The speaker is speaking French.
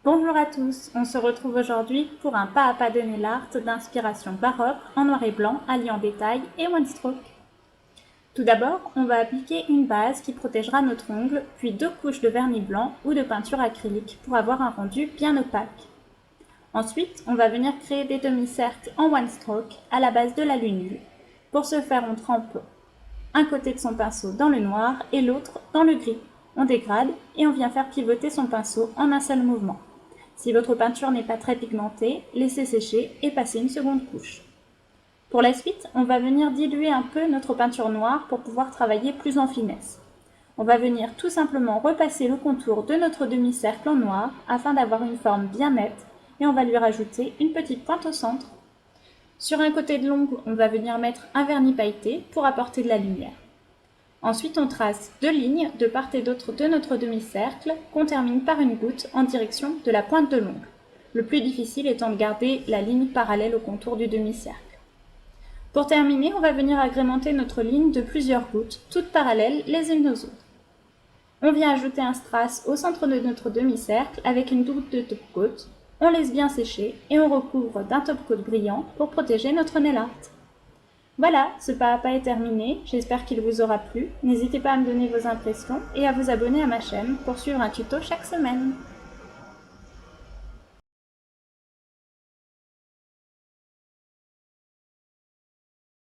Bonjour à tous, on se retrouve aujourd'hui pour un pas à pas de nail art d'inspiration baroque en noir et blanc alliant détail et one stroke. Tout d'abord, on va appliquer une base qui protégera notre ongle, puis 2 couches de vernis blanc ou de peinture acrylique pour avoir un rendu bien opaque. Ensuite, on va venir créer des demi-cercles en one stroke à la base de la lunule. Pour ce faire, on trempe un côté de son pinceau dans le noir et l'autre dans le gris. On dégrade et on vient faire pivoter son pinceau en un seul mouvement. Si votre peinture n'est pas très pigmentée, laissez sécher et passez une seconde couche. Pour la suite, on va venir diluer un peu notre peinture noire pour pouvoir travailler plus en finesse. On va venir tout simplement repasser le contour de notre demi-cercle en noir afin d'avoir une forme bien nette et on va lui rajouter une petite pointe au centre. Sur un côté de l'ongle, on va venir mettre un vernis pailleté pour apporter de la lumière. Ensuite, on trace 2 lignes de part et d'autre de notre demi-cercle qu'on termine par une goutte en direction de la pointe de l'ongle. Le plus difficile étant de garder la ligne parallèle au contour du demi-cercle. Pour terminer, on va venir agrémenter notre ligne de plusieurs gouttes, toutes parallèles les unes aux autres. On vient ajouter un strass au centre de notre demi-cercle avec une goutte de top coat. On laisse bien sécher et on recouvre d'un top coat brillant pour protéger notre nail art. Voilà, ce pas à pas est terminé, j'espère qu'il vous aura plu. N'hésitez pas à me donner vos impressions et à vous abonner à ma chaîne pour suivre un tuto chaque semaine.